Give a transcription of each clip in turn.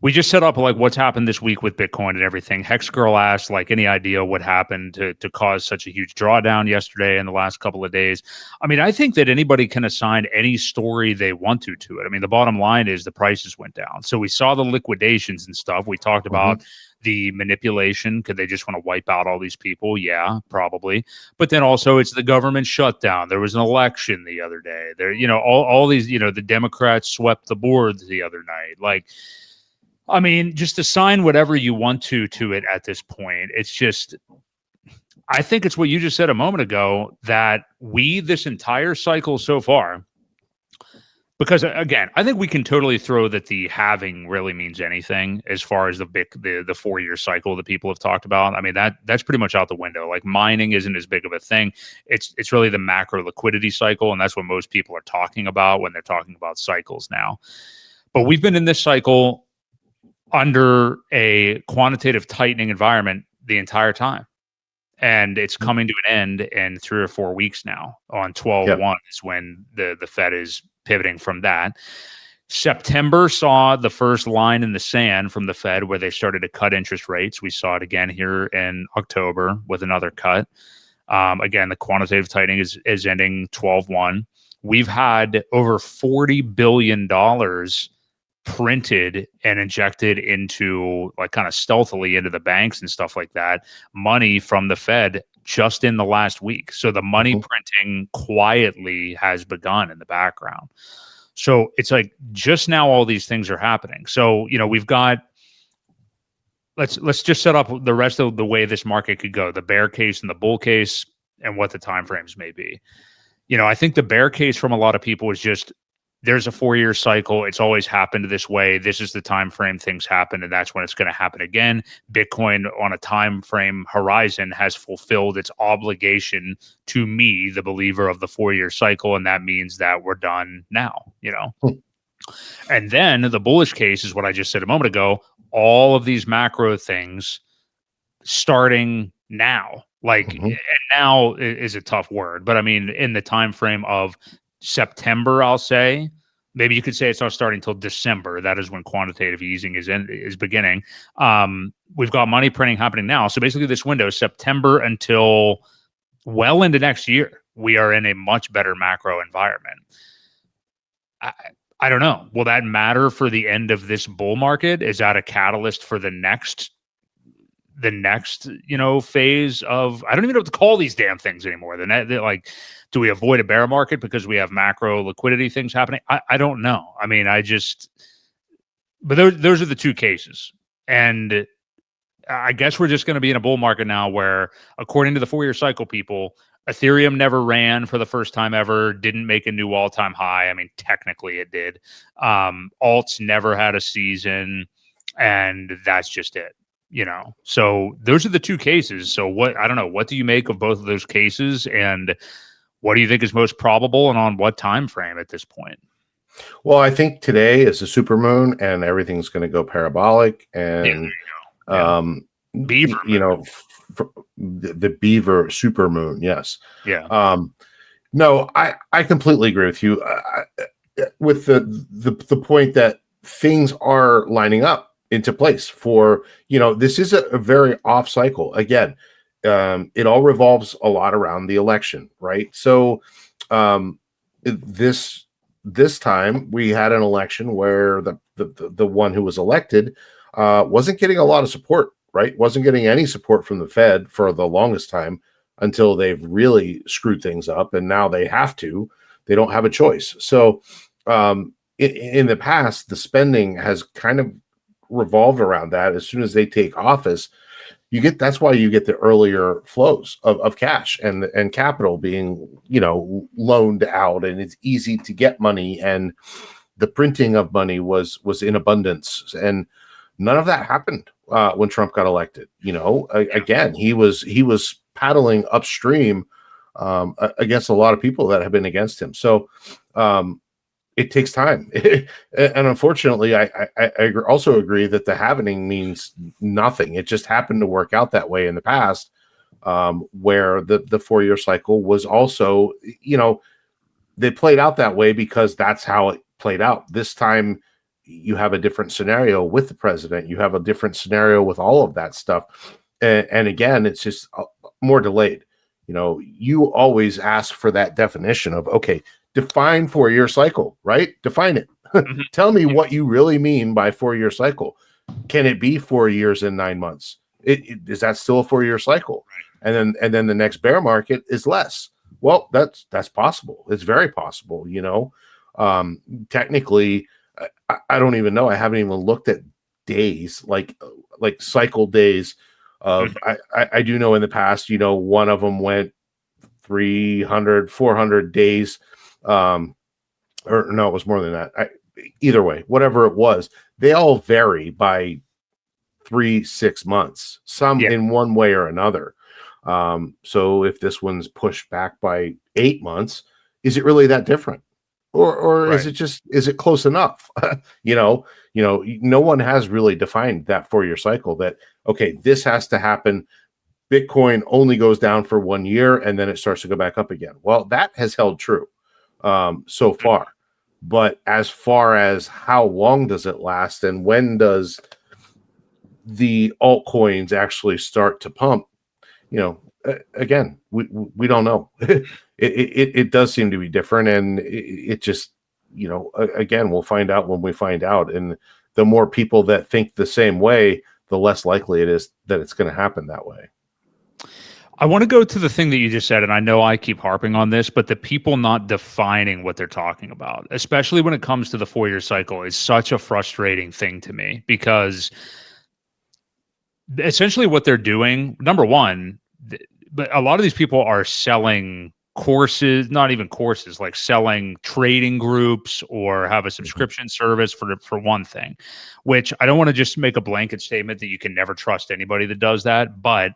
We just set up like what's happened this week with Bitcoin and everything. Hex Girl asked like any idea what happened to cause such a huge drawdown yesterday and the last couple of days. I mean, I think that anybody can assign any story they want to it. I mean, the bottom line is the prices went down. So we saw the liquidations and stuff. We talked about the manipulation. Could they just want to wipe out all these people? Yeah, probably. But then also it's the government shutdown. There was an election the other day. There, all these, the Democrats swept the boards the other night. Like, I mean, just assign whatever you want to it at this point. It's just, I think it's what you just said a moment ago, that this entire cycle so far, because again, I think we can totally throw that the halving really means anything as far as the 4-year cycle that people have talked about. I mean, that's pretty much out the window. Like mining isn't as big of a thing. It's really the macro liquidity cycle, and that's what most people are talking about when they're talking about cycles now. But we've been in this cycle under a quantitative tightening environment the entire time. And it's coming to an end in 3 or 4 weeks now. On 12/1 is when the Fed is pivoting from that. September saw the first line in the sand from the Fed where they started to cut interest rates. We saw it again here in October with another cut. Again, the quantitative tightening is ending 12/1. We've had over $40 billion printed and injected into, like, kind of stealthily into the banks and stuff like that, money from the Fed just in the last week. So the money printing quietly has begun in the background. So it's like just now all these things are happening. So, we've got, let's just set up the rest of the way this market could go, the bear case and the bull case, and what the timeframes may be. I think the bear case from a lot of people is just, there's a 4-year cycle. It's always happened this way. This is the time frame things happen, and that's when it's going to happen again. Bitcoin on a time frame horizon has fulfilled its obligation to me, the believer of the 4-year cycle, and that means that we're done now, And then the bullish case is what I just said a moment ago. All of these macro things starting now, and now is a tough word, but I mean, in the time frame of September, I'll say. Maybe you could say it's not starting until December. That is when quantitative easing is beginning. We've got money printing happening now. So basically this window, September until well into next year, we are in a much better macro environment. I don't know. Will that matter for the end of this bull market? Is that a catalyst for the next phase of, I don't even know what to call these damn things anymore. They're like, do we avoid a bear market because we have macro liquidity things happening? I don't know. I mean, but those are the two cases. And I guess we're just going to be in a bull market now where, according to the 4-year cycle people, Ethereum never ran for the first time ever, didn't make a new all-time high. I mean, technically it did. Alts never had a season, and that's just it. So those are the two cases. So I don't know, what do you make of both of those cases, and what do you think is most probable, and on what time frame at this point? Well, I think today is a supermoon, and everything's going to go parabolic, and Beaver moon. The Beaver supermoon. Yes. Yeah. No, I completely agree with you with the point that things are lining up into place for, this is a very off cycle. Again, it all revolves a lot around the election, right? So this time we had an election where the one who was elected wasn't getting a lot of support, right? Wasn't getting any support from the Fed for the longest time until they've really screwed things up, and now they have to. They don't have a choice. So in the past, the spending has kind of revolved around that. As soon as they take office, that's why you get the earlier flows of cash and capital being, loaned out, and it's easy to get money, and the printing of money was in abundance, and none of that happened when Trump got elected. Again, he was paddling upstream against a lot of people that have been against him. So it takes time. And unfortunately, I also agree that the halving means nothing. It just happened to work out that way in the past, where the 4-year cycle was also, they played out that way because that's how it played out. This time, you have a different scenario with the president. You have a different scenario with all of that stuff. And again, it's just more delayed. You always ask for that definition of, okay, define 4-year cycle, right? Define it. Mhm. Tell me what you really mean by 4-year cycle. Can it be 4 years and 9 months? Is that still a 4-year cycle? Right. And then the next bear market is less. Well, that's possible. It's very possible. Technically, I don't even know. I haven't even looked at days, like cycle days of. I do know in the past, one of them went 300, 400 days. Or no, it was more than that. Either way, whatever it was, they all vary by 3-6 months, some in one way or another. So if this one's pushed back by 8 months, is it really that different? Or is it close enough? No one has really defined that 4-year cycle that, okay, this has to happen. Bitcoin only goes down for 1 year and then it starts to go back up again. Well, that has held true so far. But as far as how long does it last and when does the altcoins actually start to pump, again, we don't know. It does seem to be different, and it just, again, we'll find out when we find out. And the more people that think the same way, the less likely it is that it's going to happen that way. I want to go to the thing that you just said, and I know I keep harping on this, but the people not defining what they're talking about, especially when it comes to the 4-year cycle, is such a frustrating thing to me, because essentially what they're doing, number one, but a lot of these people are selling courses, not even courses, like selling trading groups or have a subscription service for one thing, which I don't want to just make a blanket statement that you can never trust anybody that does that. But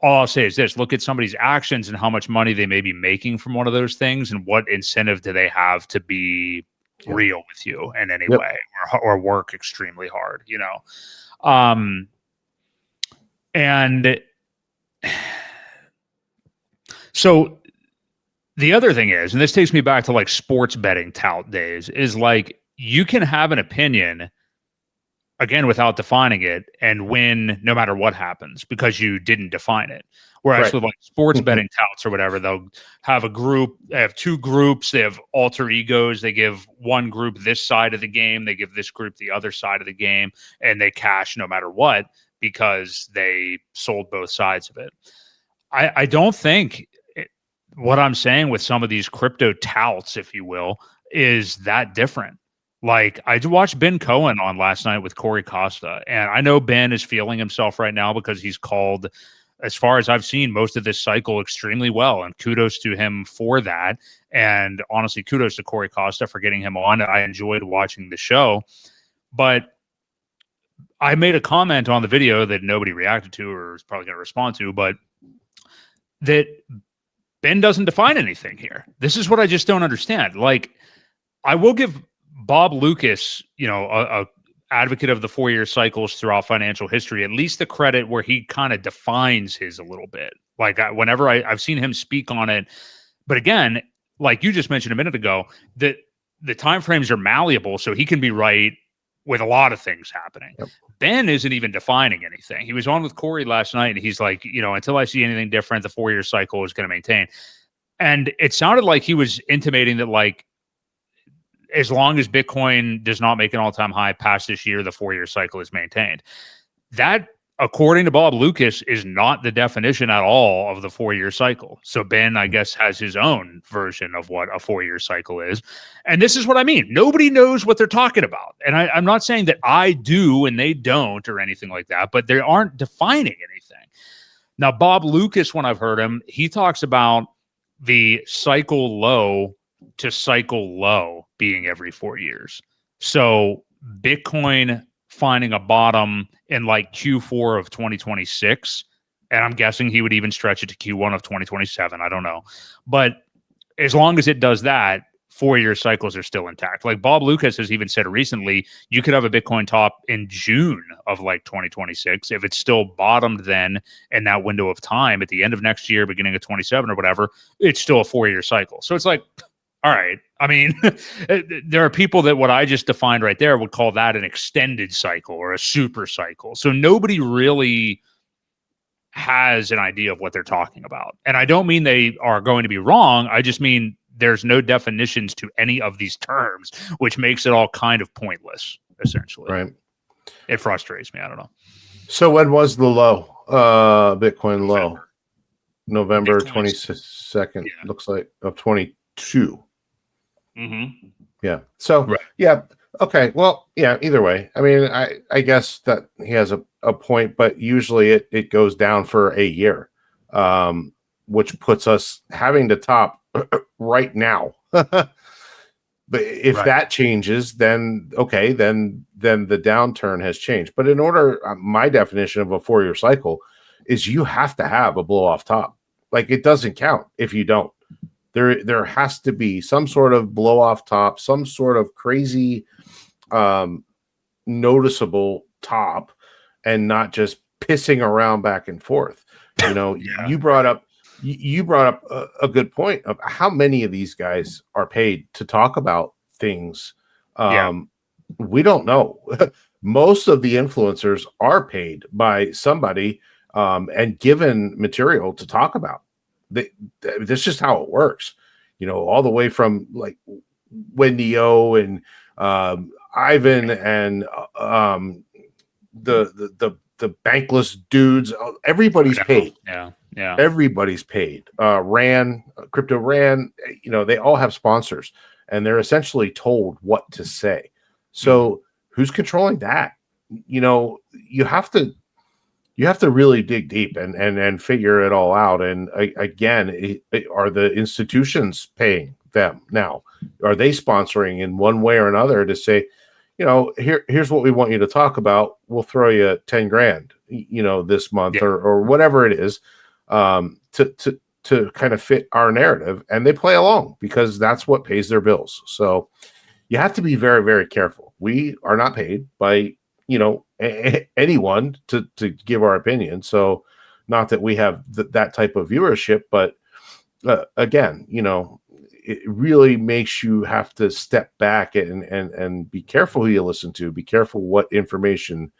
all I'll say is this: look at somebody's actions and how much money they may be making from one of those things, and what incentive do they have to be real with you in any way, or work extremely hard, and so the other thing is, and this takes me back to like sports betting tout days, is like you can have an opinion, again, without defining it, and win no matter what happens because you didn't define it. Whereas with like sports betting touts or whatever, they'll have a group, they have two groups, they have alter egos, they give one group this side of the game, they give this group the other side of the game, and they cash no matter what because they sold both sides of it. I don't think what I'm saying with some of these crypto touts, if you will, is that different. Like, I watched Ben Cohen on last night with Corey Costa, and I know Ben is feeling himself right now because he's called, as far as I've seen, most of this cycle extremely well, and kudos to him for that. And honestly, kudos to Corey Costa for getting him on. I enjoyed watching the show, but I made a comment on the video that nobody reacted to or is probably going to respond to, but that Ben doesn't define anything here. This is what I just don't understand. Like, I will give Bob Lucas, a advocate of the 4-year cycles throughout financial history, at least the credit where he kind of defines his a little bit. Like, whenever I've seen him speak on it, but again, like you just mentioned a minute ago, that the timeframes are malleable, so he can be right with a lot of things happening. Yep. Ben isn't even defining anything. He was on with Corey last night, and he's like, until I see anything different, the 4-year cycle is going to maintain. And it sounded like he was intimating that, like, as long as Bitcoin does not make an all-time high past this year, the 4-year cycle is maintained. That, according to Bob Lucas, is not the definition at all of the 4-year cycle. So Ben, I guess, has his own version of what a 4-year cycle is. And this is what I mean. Nobody knows what they're talking about. And I'm not saying that I do and they don't or anything like that, but they aren't defining anything. Now, Bob Lucas, when I've heard him, he talks about the cycle low to cycle low being every 4 years. So Bitcoin finding a bottom in like Q4 of 2026, and I'm guessing he would even stretch it to Q1 of 2027. I don't know. But as long as it does that, 4-year cycles are still intact. Like Bob Lucas has even said recently, you could have a Bitcoin top in June of like 2026. If it's still bottomed then in that window of time at the end of next year, beginning of 27 or whatever, it's still a 4-year cycle. So it's like, All right. I mean, there are people that what I just defined right there would call that an extended cycle or a super cycle. So nobody really has an idea of what they're talking about. And I don't mean they are going to be wrong. I just mean there's no definitions to any of these terms, which makes it all kind of pointless, essentially. Right. It frustrates me. I don't know. So when was the low? Bitcoin low? November 22nd, yeah. looks like, of 22. Mm-hmm. Yeah. So, right. Yeah. Okay. Well, yeah, either way. I mean, I guess that he has a point, but usually it goes down for a year, which puts us having to top right now. But if that changes, then okay, then the downturn has changed. But in order, my definition of a 4-year cycle is you have to have a blow off top. Like, it doesn't count if you don't. There has to be some sort of blow off top, some sort of crazy noticeable top, and not just pissing around back and forth. You know, you brought up a good point of how many of these guys are paid to talk about things. We don't know. Most of the influencers are paid by somebody and given material to talk about. That's just how it works. You know, all the way from like Wendy O and Ivan and the bankless dudes. Everybody's paid. Yeah. Everybody's paid. Crypto Ran. You know, they all have sponsors, and they're essentially told what to say. So who's controlling that? You know, you have to really dig deep and figure it all out. And again, are the institutions paying them now? Are they sponsoring in one way or another to say, you know, here's what we want you to talk about. We'll throw you 10 grand, you know, this month or whatever it is, to kind of fit our narrative, and they play along because that's what pays their bills. So you have to be very, very careful. We are not paid by, you know, anyone to give our opinion. So not that we have that type of viewership, but again, you know, it really makes you have to step back and be careful who you listen to, be careful what information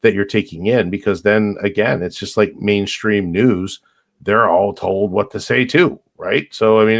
that you're taking in, because then again, it's just like mainstream news. They're all told what to say too, right? So, I mean,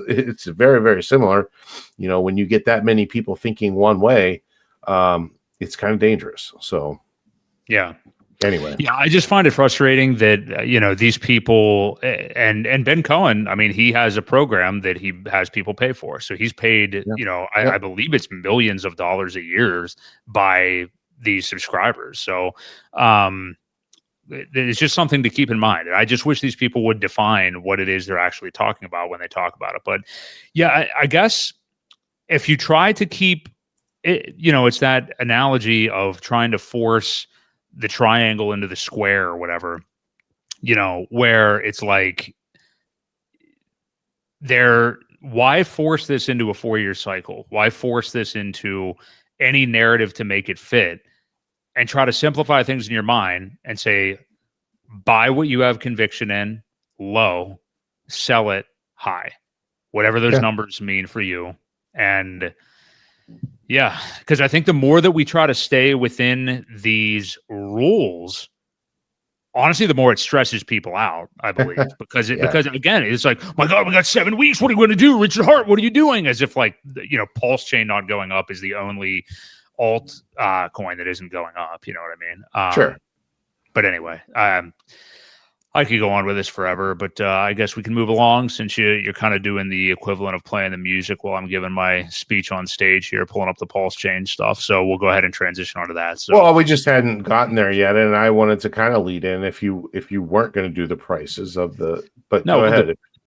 it's very, very similar. You know, when you get that many people thinking one way, it's kind of dangerous. So, anyway, I just find it frustrating that you know, these people and Ben Cohen. I mean, he has a program that he has people pay for, so he's paid. You know, I believe it's millions of dollars a year by these subscribers. So, it's just something to keep in mind. And I just wish these people would define what it is they're actually talking about when they talk about it. But yeah, I guess if you try to keep it, you know, it's that analogy of trying to force the triangle into the square or whatever, you know, where it's like why force this into a 4-year cycle? Why force this into any narrative to make it fit, and try to simplify things in your mind and say, buy what you have conviction in low, sell it high, whatever those numbers mean for you. And because I think the more that we try to stay within these rules, honestly, the more it stresses people out, I believe, because again, it's like, my God, we got 7 weeks. What are you going to do? Richard Hart, what are you doing? As if like, you know, Pulse chain not going up is the only alt coin that isn't going up. You know what I mean? Sure. But anyway, I could go on with this forever, but I guess we can move along since you're kind of doing the equivalent of playing the music while I'm giving my speech on stage here, pulling up the Pulse chain stuff. So we'll go ahead and transition onto that. So, well, we just hadn't gotten there yet, and I wanted to kind of lead in if you weren't going to do the prices of the, but no, go ahead.